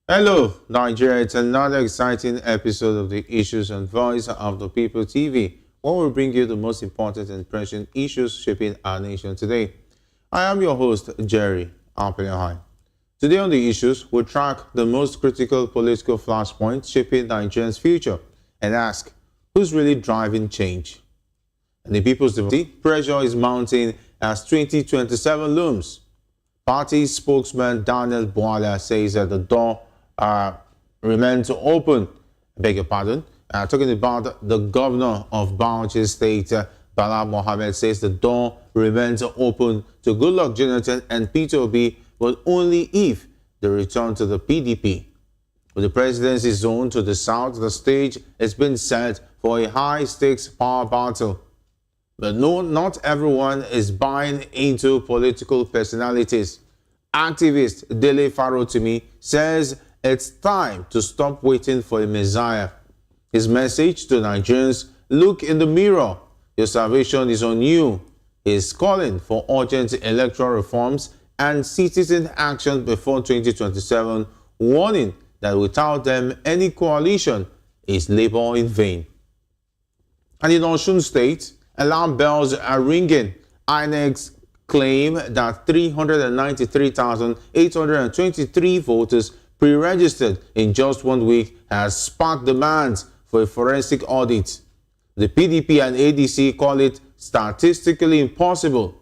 Hello, Nigeria. It's another exciting episode of the Issues and Voice of the People TV, where we bring you the most important and pressing issues shaping our nation today. I am your host, Jerry Alpenhai. Today on the issues, we'll track the most critical political flashpoints shaping Nigeria's future and ask, who's really driving change? And the People's Democracy, pressure is mounting as 2027 looms. Party spokesman Daniel Bala says that the door remains open. I beg your pardon. Talking about the governor of Bauchi State, Bala Mohammed, says the door remains open to Goodluck Jonathan and Peter Obi, but only if they return to the PDP. With the presidency zone to the south, the stage has been set for a high-stakes power battle. But no, not everyone is buying into political personalities. Activist Dele Farotimi says it's time to stop waiting for a messiah. His message to Nigerians: look in the mirror. Your salvation is on you. He is calling for urgent electoral reforms and citizen action before 2027, warning that without them, any coalition is labor in vain. And in Osun State, alarm bells are ringing. INEC's claim that 393,823 voters pre-registered in just 1 week has sparked demands for a forensic audit. The PDP and ADC call it statistically impossible.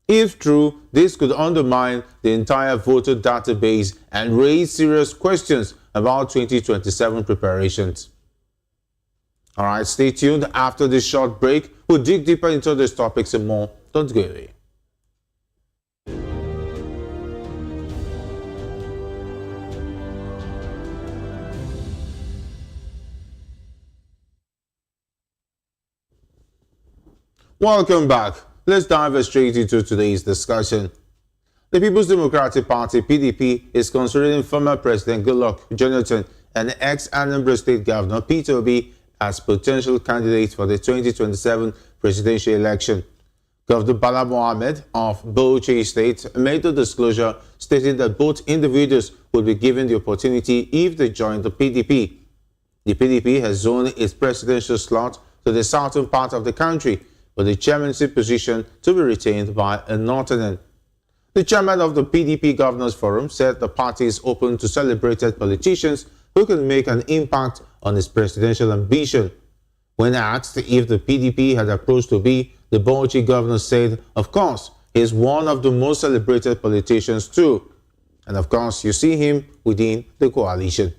If true, this could undermine the entire voter database and raise serious questions about 2027 preparations. All right, stay tuned. After this short break, we'll dig deeper into these topics and more. Don't go away. Welcome back. Let's dive straight into today's discussion. The People's Democratic Party, PDP, is considering former President Goodluck Jonathan and ex-Anambra State Governor Peter Obi as potential candidates for the 2027 presidential election. Governor Bala Mohammed of Bauchi State made the disclosure, stating that both individuals would be given the opportunity if they join the PDP. The PDP has zoned its presidential slot to the southern part of the country, but the chairmanship position to be retained by a northerner. The chairman of the PDP Governors Forum said the party is open to celebrated politicians who can make an impact on its presidential ambition. When asked if the PDP had approached Obi, the Bauchi governor said, of course, he is one of the most celebrated politicians too. And of course, you see him within the coalition.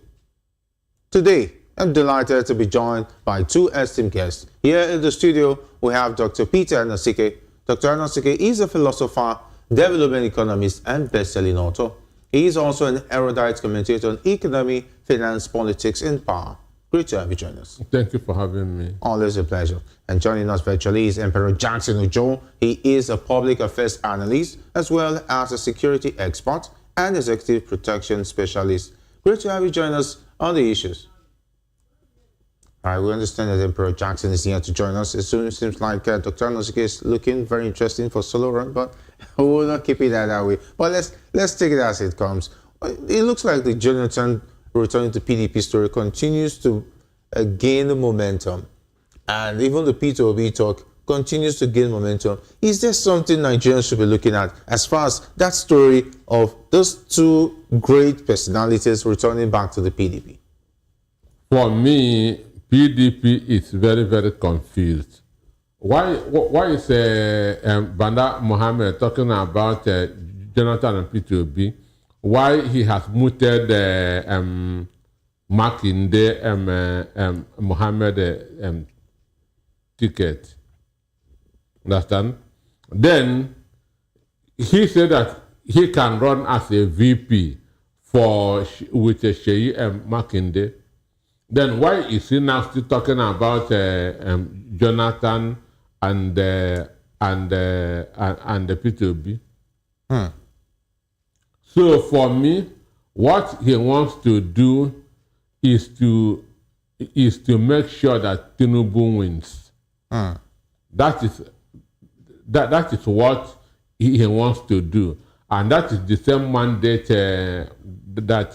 Today, I'm delighted to be joined by two esteemed guests. Here in the studio, we have Dr. Peter Anasike. Dr. Anasike is a philosopher, development economist, and best-selling author. He is also an erudite commentator on economy, finance, politics, and power. Great to have you join us. Thank you for having me. Always a pleasure. And joining us virtually is Emperor Jackson Ojo. He is a public affairs analyst as well as a security expert and executive protection specialist. Great to have you join us on the issues. All right, we understand that Emperor Jackson is here to join us. It seems like Dr. Anasike is looking very interesting for solo run, but we will not keep it that way. But let's take it as it comes. It looks like the Jonathan returning to PDP story continues to gain momentum, and even the Peter Obi talk continues to gain momentum. Is there something Nigerians should be looking at as far as that story of those two great personalities returning back to the PDP? For me, PDP is very, very confused. Why is Bala Mohammed talking about Jonathan and Peter Obi? Why he has mooted Makinde Mohammed ticket? Understand? Then he said that he can run as a VP with Sheyi Makinde. Then why is he now still talking about Jonathan and the Peter Obi? So for me, what he wants to do is to make sure that Tinubu wins. That is what he wants to do, and that is the same mandate that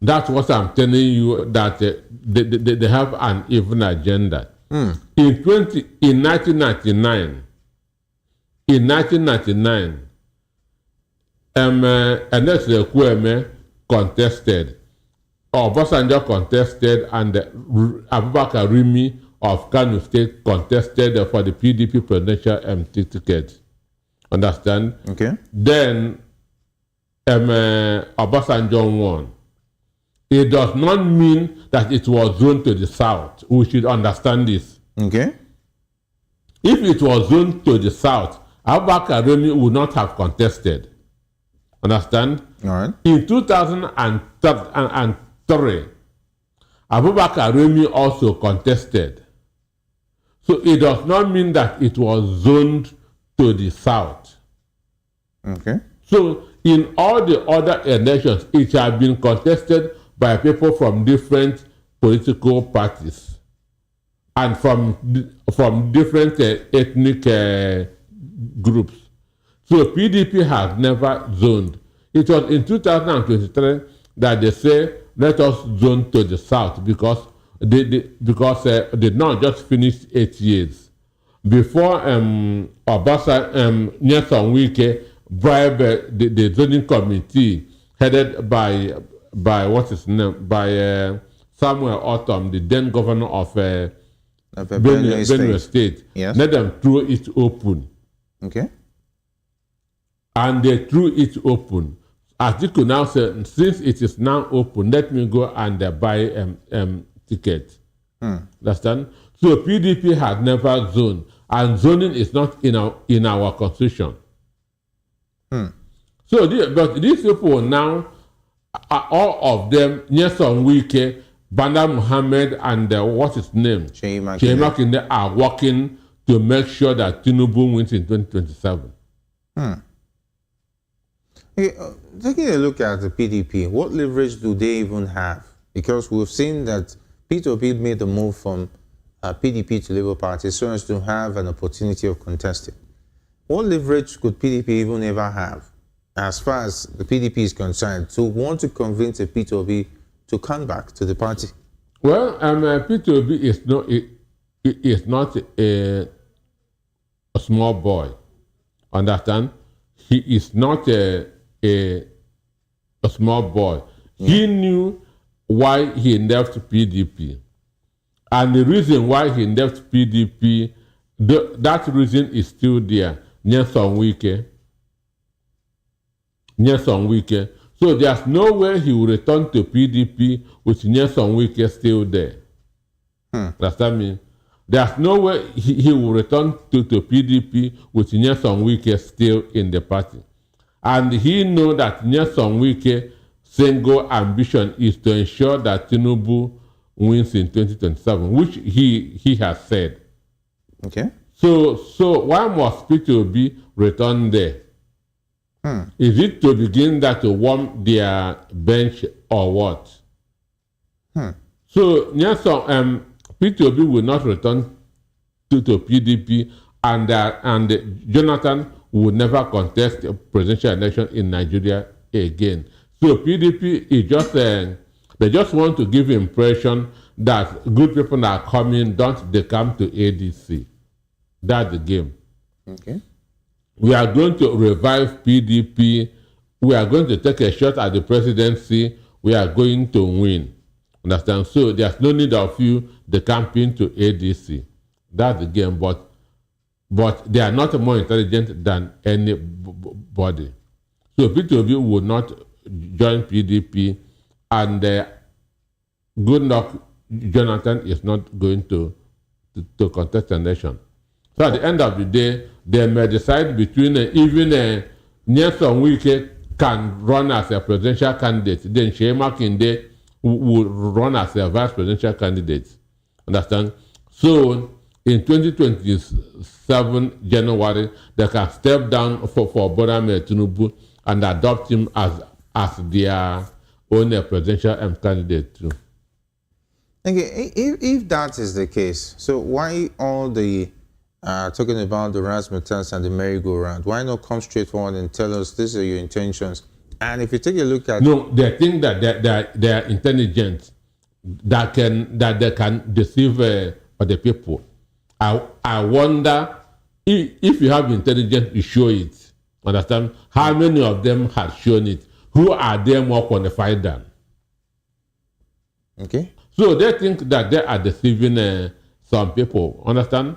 That's what I'm telling you, that they have an even agenda. In 1999, Ernest Ekwueme contested, Obasanjo contested, and Abubakar Rimi of Kano State contested for the PDP presidential ticket. Understand? Okay. Then Obasanjo won. It does not mean that it was zoned to the south. We should understand this. Okay. If it was zoned to the south, Abubakar Remi would not have contested. Understand? All right. In 2003, Abubakar Remi also contested. So it does not mean that it was zoned to the south. Okay. So in all the other elections, it has been contested by people from different political parties and from different ethnic groups. So PDP has never zoned. It was in 2023 that they say, let us zone to the south because they did not just finish 8 years. Before Nyesom Wike bribed the zoning committee headed by what's his name? By Samuel Autumn, the then governor of Benue State. Yes. Let them throw it open. Okay. And they threw it open. Atiku now said, since it is now open, let me go and buy ticket. Understand? So PDP had never zoned, and zoning is not in our constitution. So but these people now, all of them, Nyesom Wike, Bala Mohammed, and what's his name? Sheyi Makinde are working to make sure that Tinubu wins in 2027. Okay, taking a look at the PDP, what leverage do they even have? Because we've seen that P2P made the move from PDP to Labour Party so as to have an opportunity of contesting. What leverage could PDP even ever have, as far as the PDP is concerned, to want to convince a P2P to come back to the party? Well, P2P is not a small boy. Understand? He is not a small boy. He knew why he left PDP. And the reason why he left PDP, that reason is still there. Nyesom Wike. So there's no way he will return to PDP with Nyesom Wike still there. Understand me? There's no way he will return to PDP with Nyesom Wike still in the party. And he knows that Nyesom Wike's single ambition is to ensure that Tinubu wins in 2027, which he has said. Okay. So why must P2B return there? Is it to begin that to warm their bench or what? So Nyesom, P2B will not return to PDP, and Jonathan will never contest a presidential election in Nigeria again. So PDP is just they just want to give impression that good people are coming, don't they come to ADC. That's the game. Okay. We are going to revive PDP. We are going to take a shot at the presidency. We are going to win. Understand? So there's no need of you the campaign to ADC. That's the game. But they are not more intelligent than anybody. So P2B would not join PDP, and good luck, Jonathan is not going to contest an election. So at the end of the day, they may decide between even Nyesom Wike can run as a presidential candidate, then Sheyi Makinde will run as a vice presidential candidate. Understand? So in 2027 January, they can step down for Bola Tinubu and adopt him as their own presidential candidate too. Okay, if that is the case, so why all the talking about the razzmatazz and the merry-go-round? Why not come straight forward and tell us these are your intentions And if you take a look at No, they think that they are intelligent, that they can deceive other people. I wonder if you have intelligence, you show it. Understand? How many of them have shown it? Who are they more qualified than? Okay. So they think that they are deceiving some people. Understand?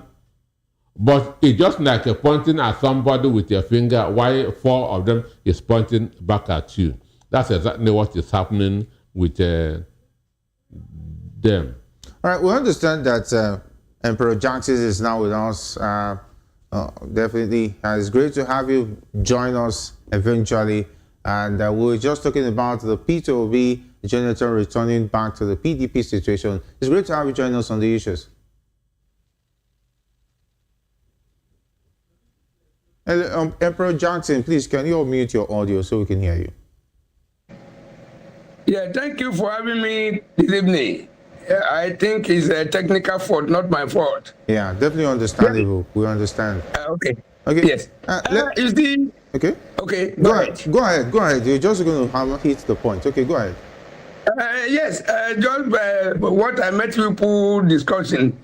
But it's just like pointing at somebody with your finger while 4 of them is pointing back at you. That's exactly what is happening with them. All right, we understand that Emperor Jackson is now with us. Definitely, it's great to have you join us eventually. And we were just talking about the Peter Obi, Jonathan returning back to the PDP situation. It's great to have you join us on the issues. Emperor Jackson, please, can you unmute your audio so we can hear you? Yeah, thank you for having me this evening. I think it's a technical fault, not my fault. Yeah, definitely understandable. We understand. Okay. Okay. Yes. Is the okay? Okay. Go ahead. Go ahead. Go ahead. You're just going to hit the point. Okay, go ahead. Yes. Just what I met people discussing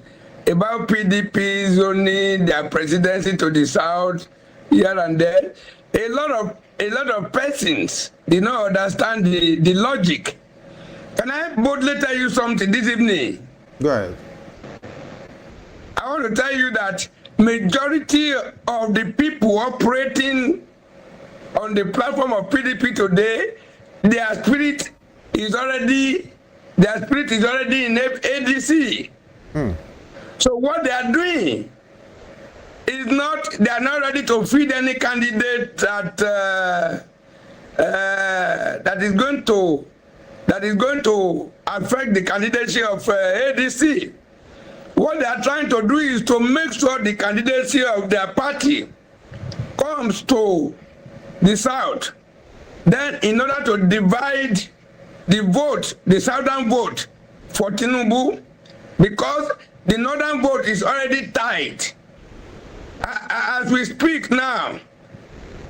about PDP zoning their presidency to the south here and there. A lot of persons did not understand the logic. Can I boldly tell you something this evening? Go ahead. I want to tell you that majority of the people operating on the platform of PDP today, their spirit is already in ADC. So what they are doing is they are not ready to feed any candidate that is going to affect the candidacy of ADC. What they are trying to do is to make sure the candidacy of their party comes to the south. Then, in order to divide the vote, the southern vote for Tinubu, because the northern vote is already tight. As we speak now,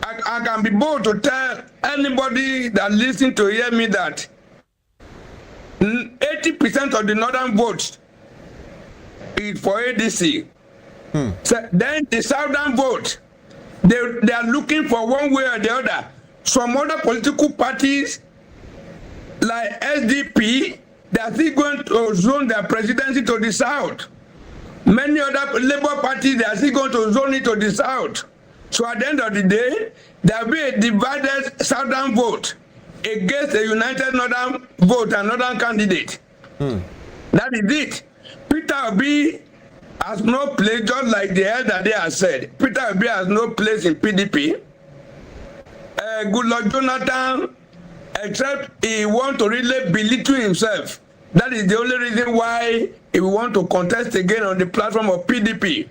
I can be bold to tell anybody that listens to hear me that 80% of the northern votes is for ADC. So then the southern vote, they are looking for one way or the other. Some other political parties like SDP, they are still going to zone their presidency to the south. Many other Labour parties, they are still going to zone it to the south. So at the end of the day, there will be a divided southern vote against a united northern vote and northern candidate. That is it. Peter Obi has no place, just like the elder they have said. Peter Obi has no place in PDP. Goodluck Jonathan, except he wants to really belittle himself. That is the only reason why he want to contest again on the platform of PDP.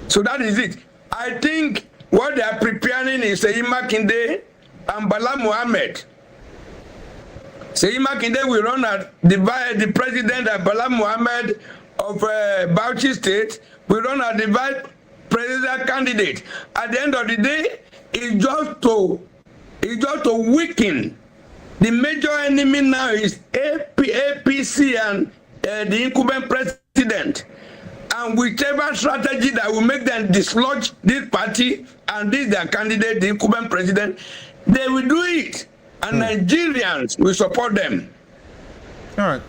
So that is it. I think what they are preparing is Seyi Makinde and Bala Mohammed. Seyi Makinde will run as the president, and Bala Mohammed of Bauchi State will run as the vice president candidate. At the end of the day, it's just to weaken. The major enemy now is APC and the incumbent president. And whichever strategy that will make them dislodge this party and this their candidate, the incumbent president, they will do it. And Nigerians will support them. All right.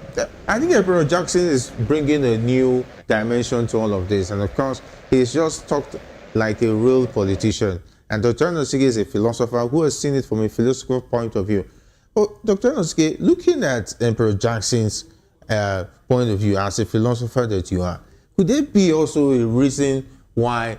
I think Emperor Jackson is bringing a new dimension to all of this. And of course, he's just talked like a real politician. And Dr. Nosige is a philosopher who has seen it from a philosophical point of view. Oh, Dr. Nosige, looking at Emperor Jackson's point of view as a philosopher that you are, could there be also a reason why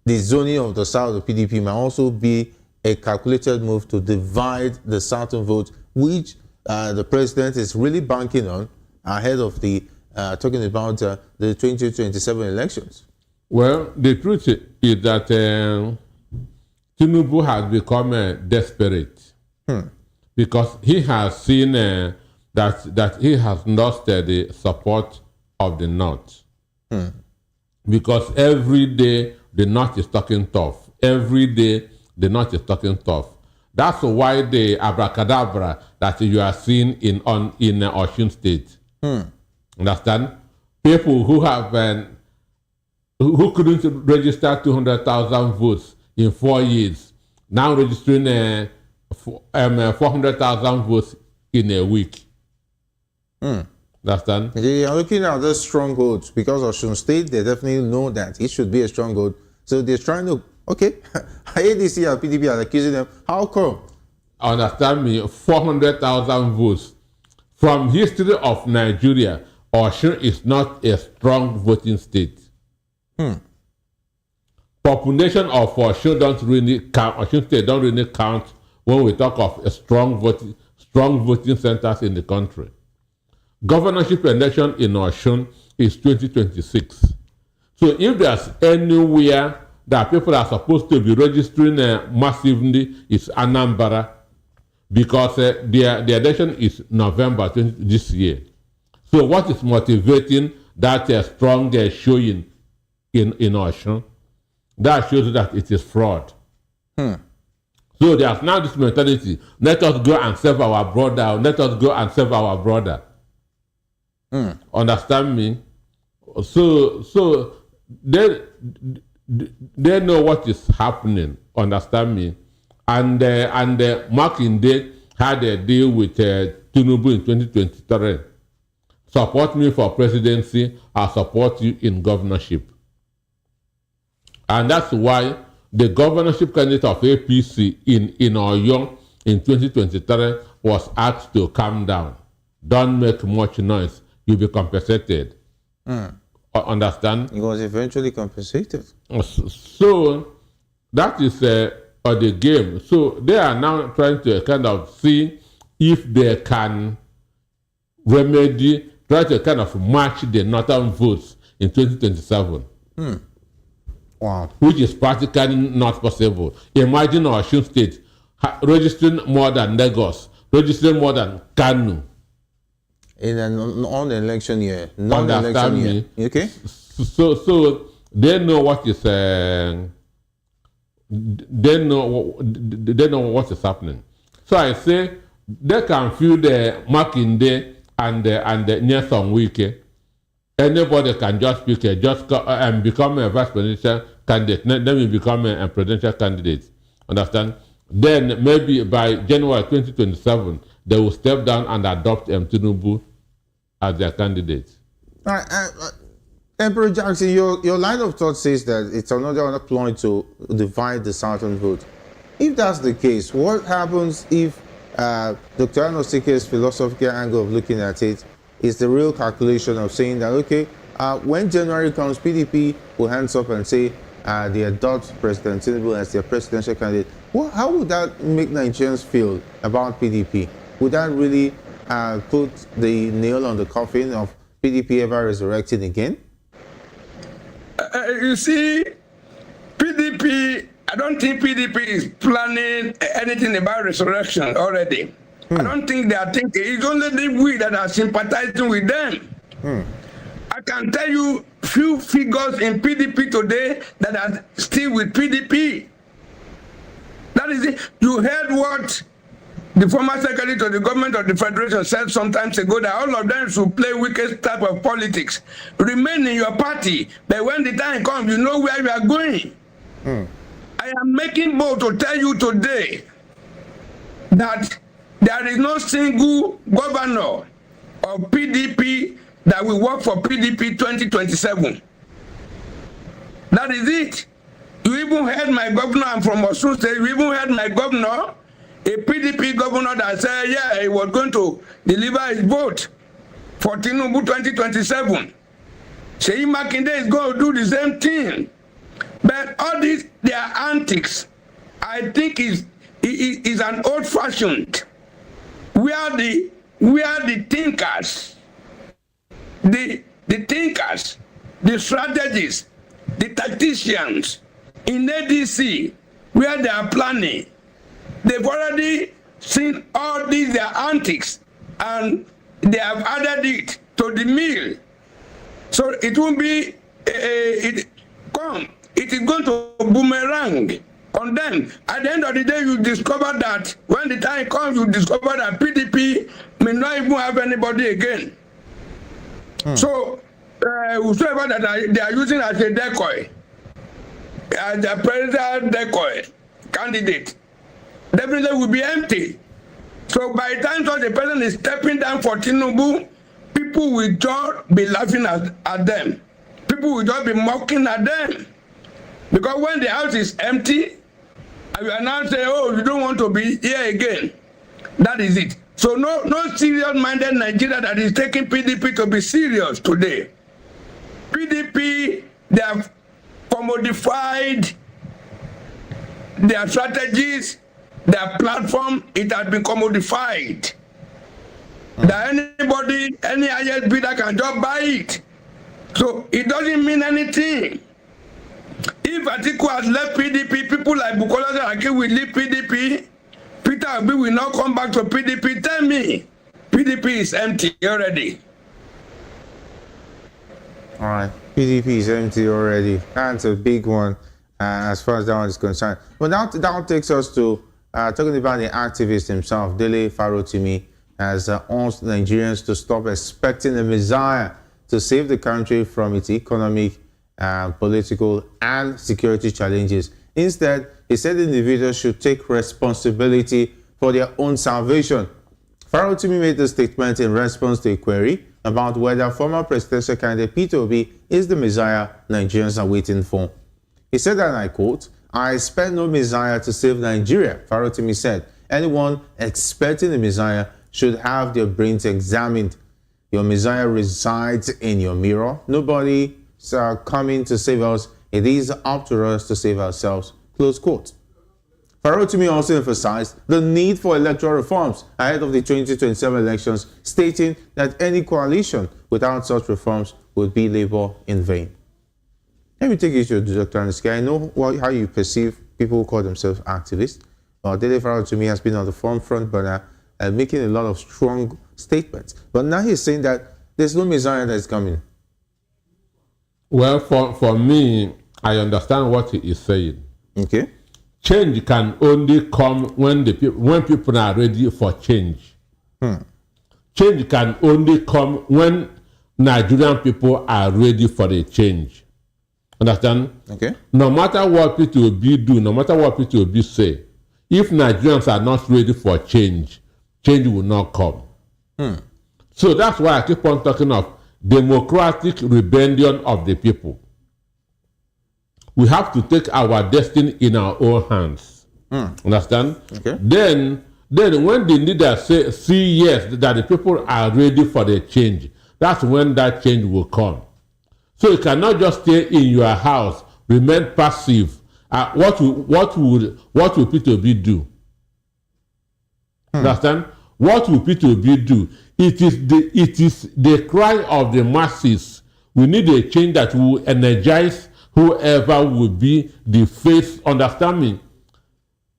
the zoning of the South of PDP might also be a calculated move to divide the Southern vote, which the president is really banking on ahead of the talking about the 2027 elections? Well, the truth is that Tinubu has become desperate because he has seen that he has lost the support of the North. Because every day the North is talking tough. Every day the North is talking tough. That's why the abracadabra that you are seeing in Osun State. Understand? People who have who couldn't register 200,000 votes in 4 years, now registering 400,000 votes in a week. Understand? They are looking at the strongholds because Osun State, they definitely know that it should be a stronghold. So they're trying to, okay, ADC and PDP are accusing them. How come? Understand me? 400,000 votes. From history of Nigeria, Osun is not a strong voting state. Population of Osun don't really count. Osun State don't really count when we talk of a strong voting centers in the country. Governorship election in Osun is 2026. So if there's anywhere that people are supposed to be registering massively, it's Anambra, because the election is November this year. So what is motivating that strong showing in Osun? That shows that it is fraud. So there's now this mentality, let us go and save our brother, let us go and save our brother. Understand me? So they know what is happening, understand me? And Makinde had a deal with Tinubu in 2023. Support me for presidency, I'll support you in governorship. And that's why the governorship candidate of APC in Oyo in 2023 was asked to calm down. Don't make much noise, you'll be compensated. Understand? He was eventually compensated. So that is the game. So they are now trying to kind of see if they can try to kind of match the northern votes in 2027. Wow. Which is practically not possible. Imagine Osun State registering more than Lagos, registering more than Kanu. In an election year. Non-election year. Okay? So they know what is they know what is happening. So I say they can feel the Makinde and Nyesom Wike. Anybody can just pick and become a vice presidential candidate. Then we become a presidential candidate. Understand? Then maybe by January 2027, they will step down and adopt Tinubu as their candidate. Emperor Jackson, your line of thought says that it's another ploy to divide the southern vote. If that's the case, what happens if Dr. Anosike's philosophical angle of looking at it is the real calculation of saying that, okay, when January comes, PDP will hands up and say they adopt President Tinubu as their presidential candidate. How would that make Nigerians feel about PDP? Would that really put the nail on the coffin of PDP ever resurrecting again? You see, PDP, I don't think PDP is planning anything about resurrection already. I don't think they are thinking. It's only we that are sympathizing with them. I can tell you few figures in PDP today that are still with PDP. That is it. You heard what the former secretary to the government of the federation said some time ago, that all of them should play wicked type of politics. Remain in your party, but when the time comes, you know where you are going. I am making bold to tell you today that there is no single governor of PDP that will work for PDP 2027. That is it. You even heard my governor, I'm from Osun State, you even heard my governor, a PDP governor that said, yeah, he was going to deliver his vote for Tinubu 2027. Seyi Makinde is going to do the same thing. But all these, their antics, I think is an old-fashioned. We are the thinkers, the thinkers, the strategists, the tacticians in ADC, where they are planning. They've already seen all these their antics, and they have added it to the meal. So it won't be it is going to boomerang on them. At the end of the day, you discover that when the time comes, you discover that PDP may not even have anybody again. So, whosoever that they are using as a decoy, as a presidential decoy candidate, definitely will be empty. So by the time such a person is stepping down for Tinubu, people will just be laughing at them. People will just be mocking at them. Because when the house is empty, and you are now saying, oh, you don't want to be here again. That is it. So no serious-minded Nigeria that is taking PDP to be serious today. PDP, they have commodified their strategies, their platform, it has been commodified. That anybody, any highest bidder can just buy it. So it doesn't mean anything. If Atiku has left PDP, people like Bukola Saraki will leave PDP, Peter Obi will not come back to PDP. Tell me, PDP is empty already. All right, PDP is empty already. That's a big one as far as that one is concerned. But that takes us to talking about the activist himself, Dele Farotimi, has urged Nigerians to stop expecting a messiah to save the country from its economic, political, and security challenges. Instead, he said individuals should take responsibility for their own salvation. Farotimi made the statement in response to a query about whether former presidential candidate Peter Obi is the messiah Nigerians are waiting for. He said, and I quote, "I expect no messiah to save Nigeria," Farotimi said. "Anyone expecting a messiah should have their brains examined. Your messiah resides in your mirror. Nobody is coming to save us. It is up to us to save ourselves." Close quote. Farotimi also emphasized the need for electoral reforms ahead of the 2027 elections, stating that any coalition without such reforms would be labor in vain. Let me take you to Dr. Aniski. I know how you perceive people who call themselves activists. Dele Farotimi has been on the forefront, but making a lot of strong statements. But now he's saying that there's no messiah that is coming. Well, for me, I understand what he is saying. Okay. Change can only come when people are ready for change. Change can only come when Nigerian people are ready for a change. Understand? Okay. No matter what people do, no matter what people say, if Nigerians are not ready for change, change will not come. So that's why I keep on talking of democratic rebellion of the people. We have to take our destiny in our own hands. Understand? Okay. Then when the leaders see yes, that the people are ready for the change, that's when that change will come. So you cannot just stay in your house, remain passive. What will Peter Obi do? Understand? What will Peter Obi do? It is the cry of the masses. We need a change that will energize whoever will be the face. Understand me?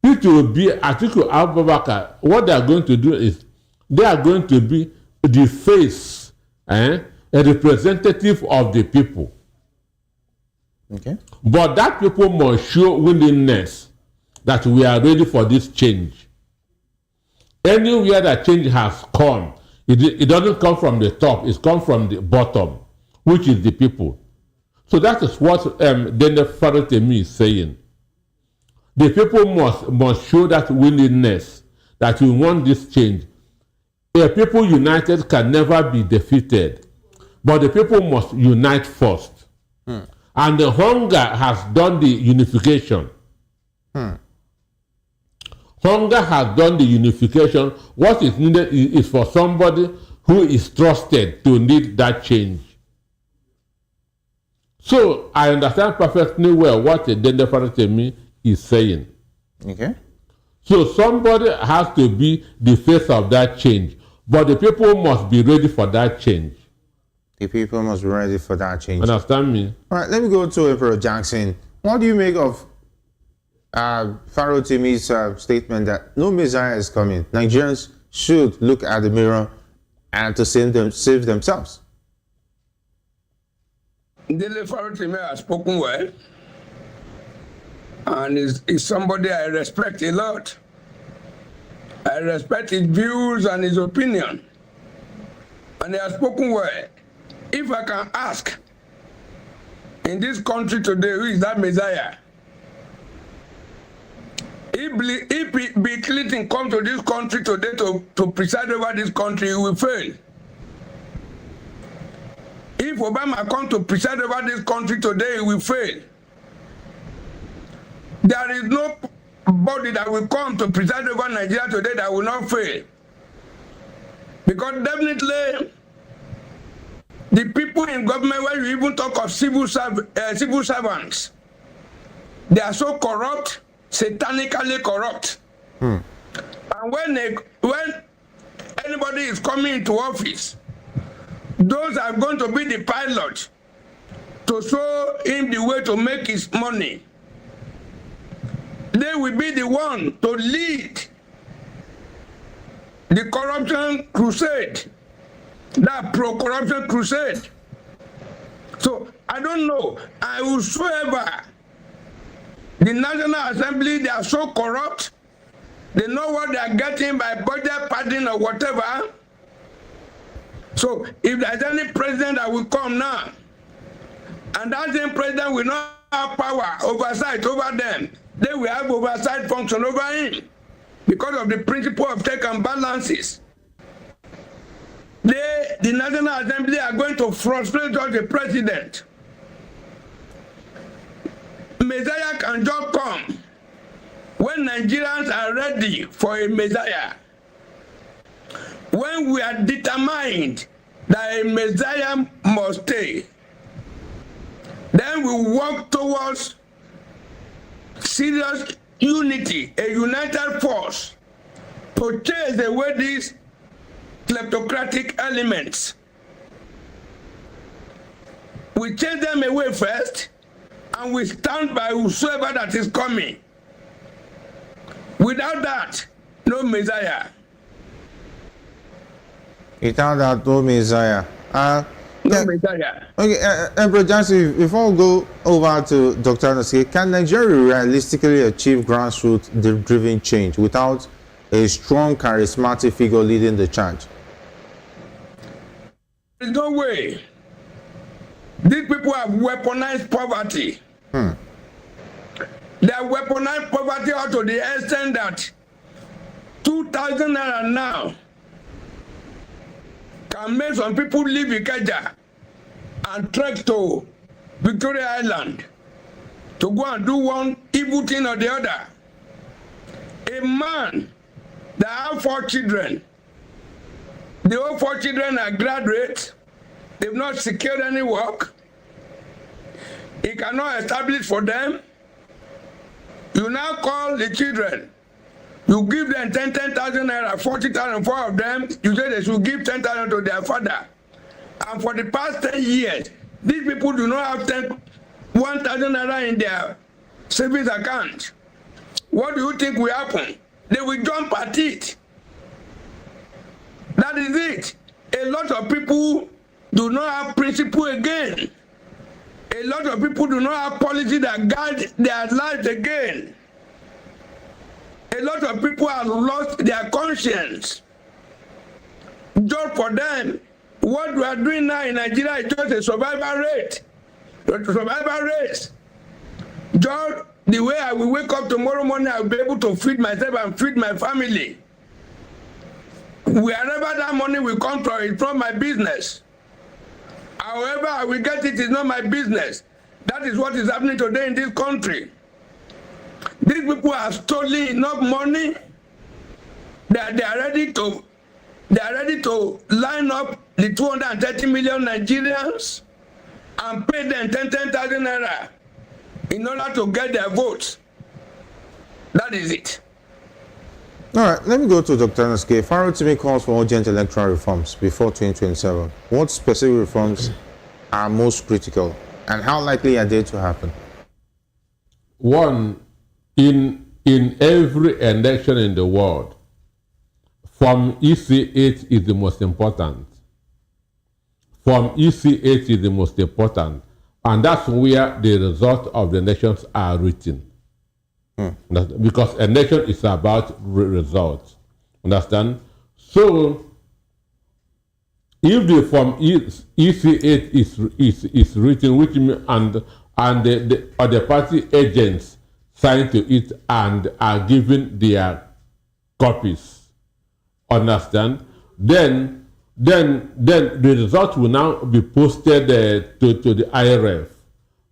Peter Obi, Atiku Abubakar, what they are going to do is they are going to be the face, a representative of the people. Okay. But that people must show willingness that we are ready for this change. Anywhere that change has come, it doesn't come from the top, it comes from the bottom, which is the people. So that is what Dele Farotimi is saying. The people must show that willingness that we want this change. A people united can never be defeated, but the people must unite first. And the hunger has done the unification. Hunger has done the unification. What is needed is for somebody who is trusted to lead that change. So I understand perfectly well what Dele Farotimi is saying. Okay. So somebody has to be the face of that change, but the people must be ready for that change. The people must be ready for that change. Understand me? All right, let me go to Emperor Jackson. What do you make of Farotimi's statement that no messiah is coming? Nigerians should look at the mirror and to save themselves. Dele Farotimi has spoken well. and is somebody I respect a lot. I respect his views and his opinion, and he has spoken well. If I can ask, in this country today, who is that Messiah? If Bill Clinton come to this country today to preside over this country, he will fail. If Obama come to preside over this country today, he will fail. There is no body that will come to preside over Nigeria today that will not fail. Because definitely, the people in government, when you even talk of civil servants, they are so corrupt, satanically corrupt. And when anybody is coming into office, those are going to be the pilot to show him the way to make his money. They will be the one to lead the corruption crusade, that pro-corruption crusade. So I don't know. I will whosoever the National Assembly, they are so corrupt. They know what they are getting by budget padding or whatever. So if there's any president that will come now, and that same president will not have power, oversight over them, they will have oversight function over him because of the principle of check and balances. The National Assembly are going to frustrate us, the president. Messiah can just come when Nigerians are ready for a Messiah. When we are determined that a Messiah must stay, then we walk towards serious unity, a united force to chase away these kleptocratic elements. We chase them away first, and we stand by whosoever that is coming. Without that, no Messiah. Without that, no Messiah. No Messiah. Okay, Emperor Johnson, before we go over to Dr. Anaske, can Nigeria realistically achieve grassroots-driven change without a strong, charismatic figure leading the charge? There's no way. These people have weaponized poverty. They have weaponized poverty out to the extent that 2,000 naira now can make some people leave Ikeja and trek to Victoria Island to go and do one evil thing or the other. A man that have 4 children, the all 4 children are graduates, they've not secured any work, he cannot establish for them. You now call the children, you give them 10,000 naira, 40,000 for of them, you say they should give 10,000 to their father. And for the past 10 years, these people do not have 1,000 naira in their savings account. What do you think will happen? They will jump at it. That is it. A lot of people do not have principle again. A lot of people do not have policy that guide their lives again. A lot of people have lost their conscience. Just for them, what we are doing now in Nigeria is just a survival rate. A survival race. Just the way I will wake up tomorrow morning, I will be able to feed myself and feed my family. Wherever that money will come from, it's from my business. However I will get it is not my business. That is what is happening today in this country. These people have stolen enough money that they are ready to line up the 230 million Nigerians and pay them 10,000 naira in order to get their votes. That is it. All right, let me go to Dr. Anaske. Farotimi calls for urgent electoral reforms before 2027. What specific reforms are most critical, and how likely are they to happen? One, in every election in the world, Form EC8 is the most important. Form EC8 is the most important, and that's where the results of the elections are written. Because election is about results. Understand? So, if the form EC8 is written, which means and the party agents sign to it and are given their copies, understand? Then the result will now be posted to the IRF,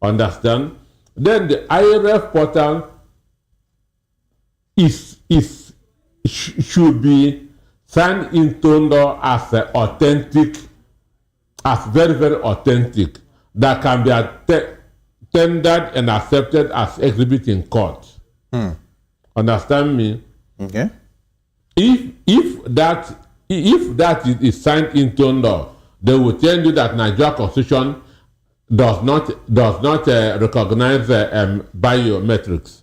understand? Then the IRF portal should be signed into law as authentic, as very, very authentic, that can be tendered and accepted as exhibit in court. Understand me? Okay. If that is signed into law, they will tell you that Nigeria Constitution does not recognize biometrics.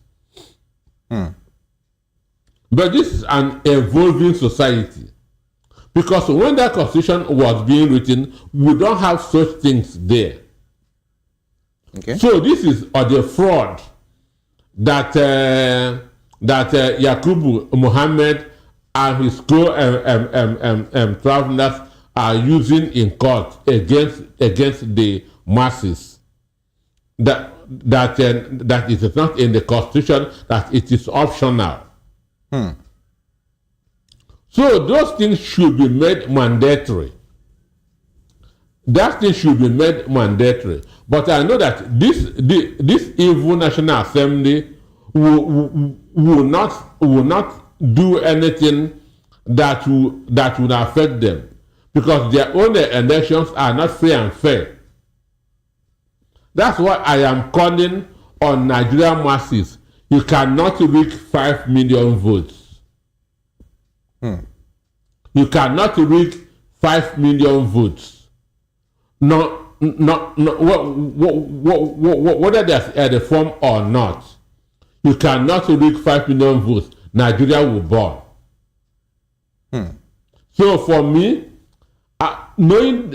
But this is an evolving society, because when that constitution was being written, we don't have such things there. Okay. So this is the fraud that Yakubu Mohammed and his travelers are using in court against the masses. That it is not in the constitution, that it is optional. So those things should be made mandatory. That thing should be made mandatory. But I know that this evil National Assembly will not do anything that would affect them, because their own elections are not free and fair. That's why I am calling on Nigerian masses. You cannot reach 5 million votes. You cannot reach 5 million votes. Whether there's a reform or not, you cannot reach 5 million votes. Nigeria will burn. So for me, knowing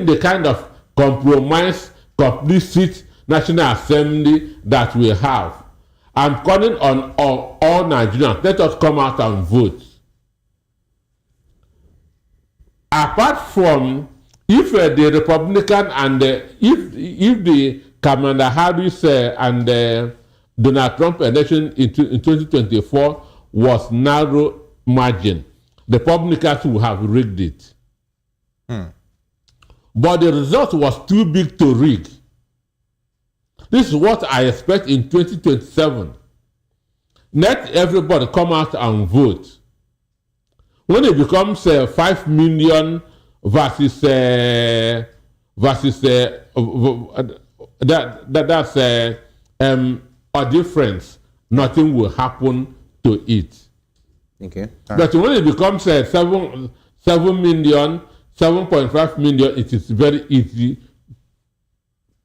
the kind of compromise, complicit National Assembly that we have, I'm calling on all Nigerians. Let us come out and vote. Apart from if the Republican and if the Kamala Harris and Donald Trump election in 2024 was narrow margin, the Republicans will have rigged it. But the result was too big to rig. This is what I expect in 2027. Let everybody come out and vote. When it becomes 5 million versus that's a difference, nothing will happen to it. Okay. But when it becomes 7 million, 7.5 million, it is very easy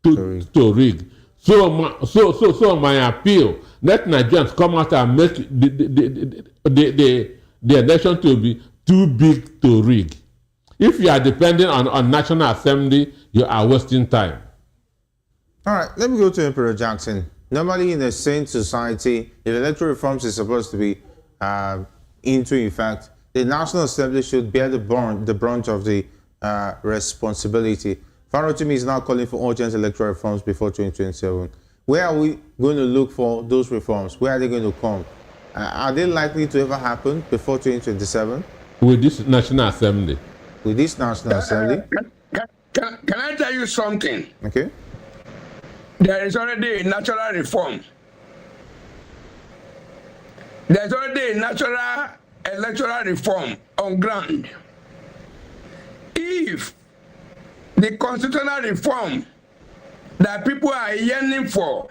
to rig. So my appeal: let Nigerians come out and make the election to be too big to rig. If you are depending on National Assembly, you are wasting time. All right, let me go to Emperor Jackson. Normally, in a sane society, if electoral reforms is supposed to be into effect, the National Assembly should bear the brunt of the responsibility. Farotimi is now calling for urgent electoral reforms before 2027. Where are we going to look for those reforms? Where are they going to come? Are they likely to ever happen before 2027? With this National Assembly. With this National Assembly? Can I tell you something? Okay. There is already a natural reform. There's already a natural electoral reform on ground. If the constitutional reform that people are yearning for,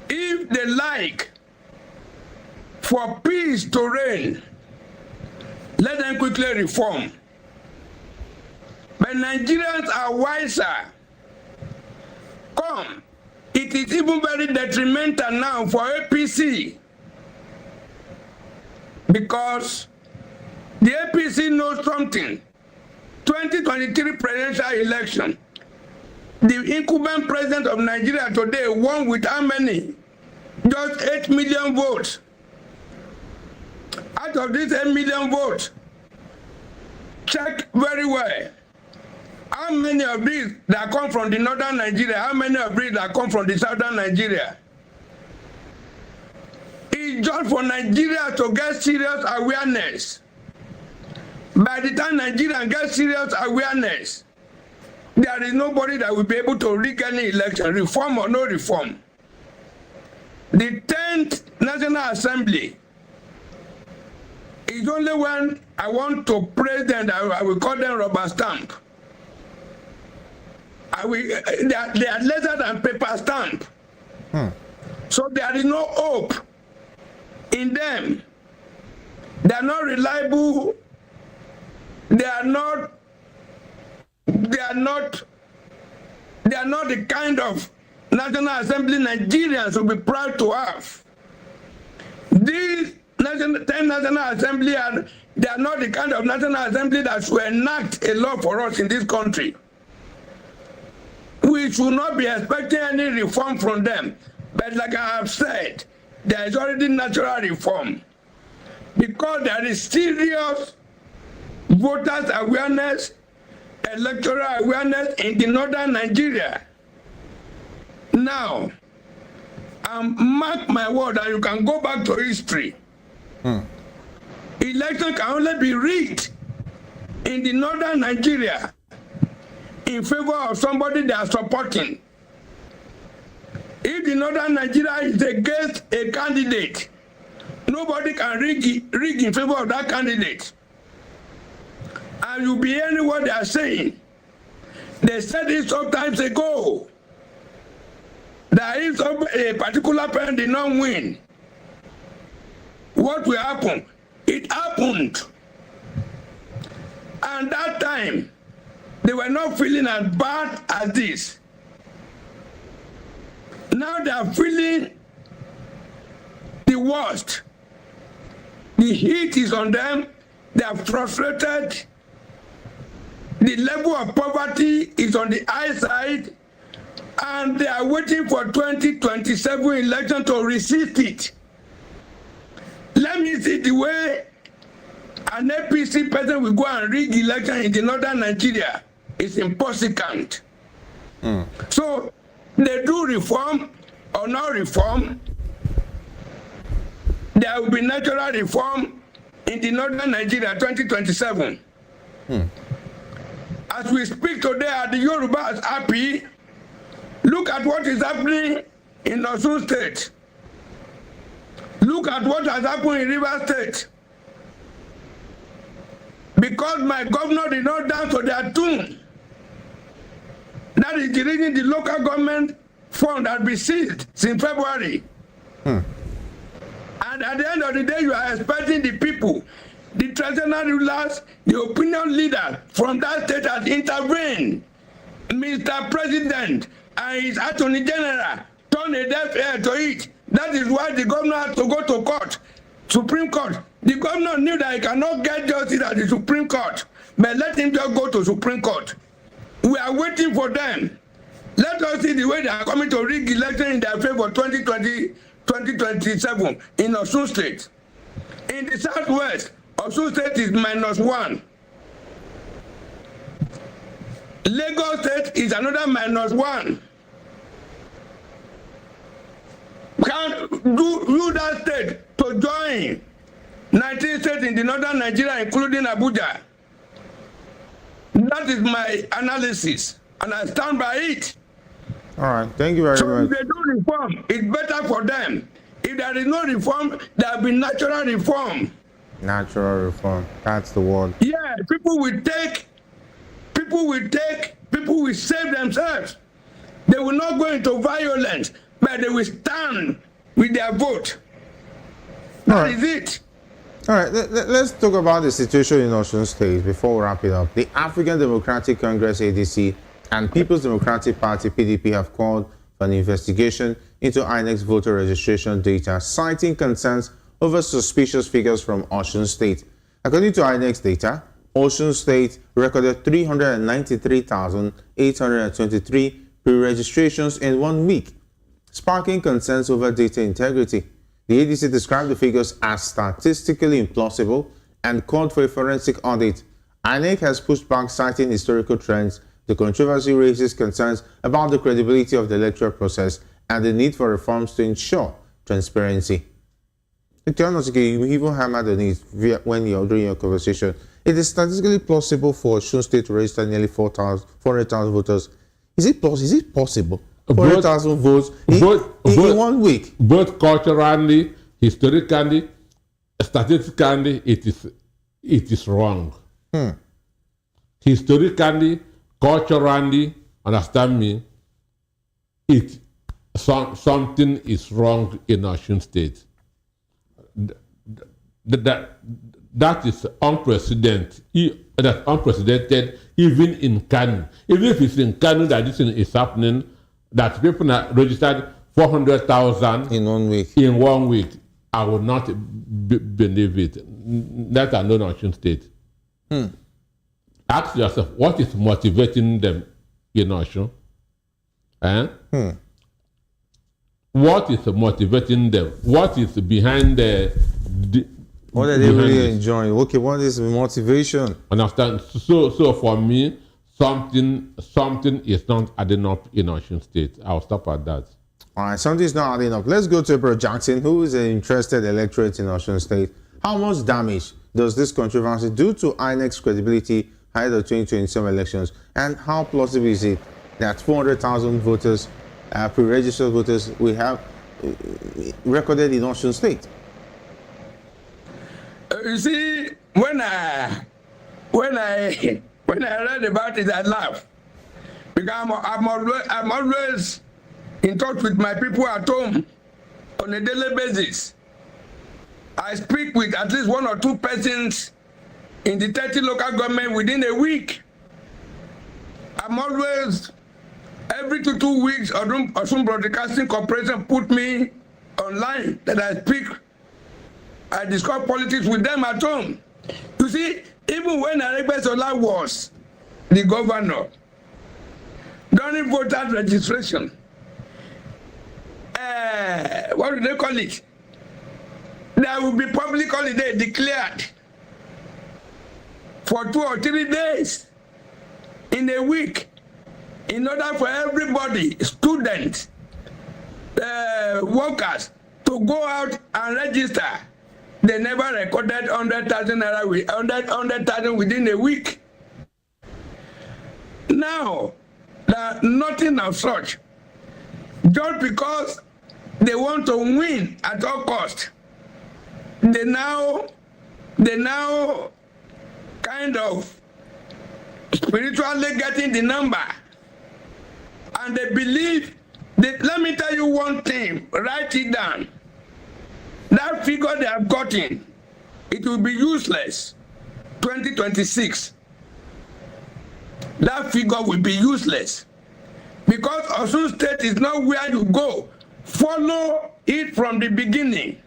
if they like for peace to reign, let them quickly reform. But Nigerians are wiser. Come, it is even very detrimental now for APC, because the APC knows something. 2023 presidential election, the incumbent president of Nigeria today won with how many? just 8 million votes. Out of these 8 million votes, check very well. How many of these that come from the northern Nigeria? How many of these that come from the southern Nigeria? It's just for Nigeria to get serious awareness. By the time Nigeria gets serious awareness, there is nobody that will be able to rig any election, reform or no reform. The 10th National Assembly is only when I want to praise them that I will call them rubber stamp. They are lesser than paper stamp. So there is no hope in them. They are not reliable. They are not the kind of National Assembly Nigerians will be proud to have. These 10 National Assembly they are not the kind of National Assembly that will enact a law for us in this country. We should not be expecting any reform from them. But like I have said, there is already natural reform. Because there is serious voters awareness, electoral awareness in the northern Nigeria. Now, mark my word, and you can go back to history. Election can only be rigged in the northern Nigeria in favor of somebody they are supporting. If the northern Nigeria is against a candidate, nobody can rig in favor of that candidate. And you'll be hearing what they are saying. They said it sometimes ago, that if a particular parent did not win, what will happen? It happened. And that time, they were not feeling as bad as this. Now they are feeling the worst. The heat is on them. They are frustrated. The level of poverty is on the high side. And they are waiting for 2027 election to resist it. Let me see the way an APC person will go and rig election in the northern Nigeria. It's impossible. So they do reform or no reform. There will be natural reform in the northern Nigeria 2027. As we speak today, are the Yorubas happy? Look at what is happening in Osun State. Look at what has happened in River State. Because my governor did not dance to their tune. That is the reason the local government fund has been seized since February. And at the end of the day, you are expecting the people, the traditional rulers, the opinion leader from that state has intervened. Mr. President and his Attorney General turn a deaf ear to it. That is why the governor has to go to court, Supreme Court. The governor knew that he cannot get justice at the Supreme Court, but let him just go to Supreme Court. We are waiting for them. Let us see the way they are coming to rig election in their favor 2027 in Osun State. In the southwest, Osun State is -1. Lagos State is another -1. Can do that state to join 19 states in the northern Nigeria, including Abuja. That is my analysis, and I stand by it. All right, thank you very much. So if they do reform, it's better for them. If there is no reform, there will be natural reform. Natural reform, that's the word. Yeah, people will save themselves. They will not go into violence, but they will stand with their vote. That is it. All right, let's talk about the situation in Osun State before we wrap it up. The African Democratic Congress, ADC, and People's Democratic Party, PDP, have called for an investigation into INEC's voter registration data, citing concerns over suspicious figures from Osun State. According to INEC's data, Osun State recorded 393,823 pre-registrations in 1 week. sparking concerns over data integrity. The ADC described the figures as statistically implausible and called for a forensic audit. INEC has pushed back, citing historical trends. The controversy raises concerns about the credibility of the electoral process and the need for reforms to ensure transparency. You even hammered on it when you're doing your conversation. It is statistically plausible for Osun State to register nearly 400,000 voters. Is it possible? 400,000 votes in 1 week? Both culturally, historically, statistically, it is wrong. Historically, culturally, understand me, something is wrong in Osun State. That is unprecedented. That's unprecedented even in Kano. Even if it's in Kano that this thing is happening, that people are registered 400,000 in 1 week. In 1 week, I would not believe it. That alone Osun State. Ask yourself, what is motivating them in Osun? What is motivating them? What is behind what are they really enjoying? Okay, what is the motivation? Understand? So for me, something is not adding up in Osun State. I'll stop at that. All right, something is not adding up. Let's go to Bro Jackson, who is an interested electorate in Osun State. How much damage does this controversy do to INEC's credibility ahead of 2027 elections? And how plausible is it that 400,000 voters, pre-registered voters, we have recorded in Osun State? You see, when I read about it, I laugh, because I'm always in touch with my people at home on a daily basis. I speak with at least 1 or 2 persons in the 30 local government within a week. I'm always, every 2 weeks, Osun Broadcasting Corporation put me online that I speak. I discuss politics with them at home. You see, even when Aregbesola was the governor, during voter registration, what do they call it? There will be public holiday declared for 2 or 3 days in a week, in order for everybody, students, workers, to go out and register. They never recorded 100,000 naira, 100,000 within a week. Now, nothing of such. Just because they want to win at all cost, they now kind of spiritually getting the number, and they believe that. Let me tell you one thing, write it down. That figure they have gotten, it will be useless 2026. That figure will be useless, because Osun State is not where you go. Follow it from the beginning.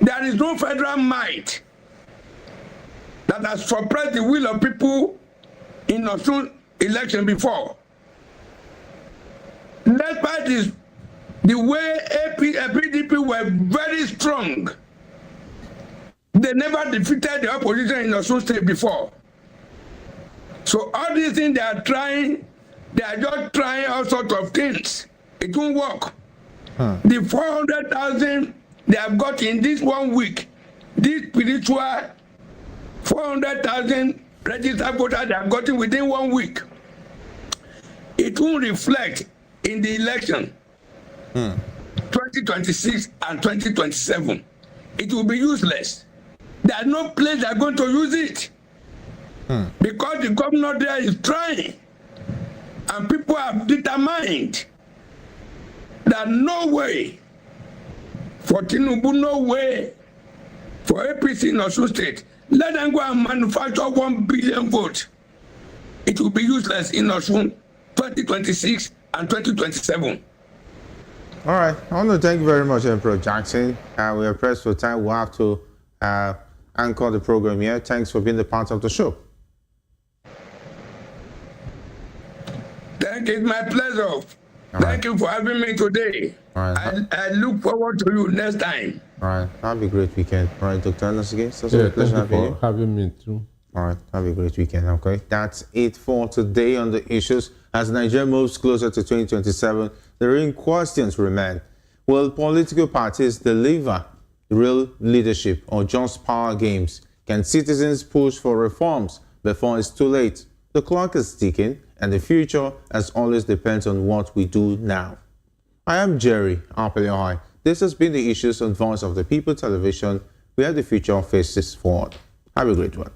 There is no federal might that has suppressed the will of people in Osun election before. Despite this, the way PDP were very strong, they never defeated the opposition in Osun State before. So all these things they are trying, they are just trying all sorts of things. It won't work. The 400,000 they have got in this 1 week, this spiritual 400,000 registered voters they have gotten within 1 week, it won't reflect in the election 2026 and 2027. It will be useless. There's no place they're going to use it, because the governor there is trying, and people have determined that no way for Tinubu, no way for APC in Osun State. Let them go and manufacture 1 billion votes. It will be useless in Osun 2026 and 2027. All right. I want to thank you very much, Emperor Jackson. We are pressed for time. We'll have to anchor the program here. Thanks for being the part of the show. Thank you. It's my pleasure. Thank you for having me today. All right. I look forward to you next time. All right. Have a great weekend. All right, Dr. Anosike. It's also Yeah, a pleasure thank you having for you. having me too. All right. Have a great weekend. Okay. That's it for today on the issues. As Nigeria moves closer to 2027, the real questions remain. Will political parties deliver real leadership or just power games? Can citizens push for reforms before it's too late? The clock is ticking, and the future, as always, depends on what we do now. I am Jerry Apeliohai. This has been the Issues on Voice of the People television, where the future faces forward. Have a great one.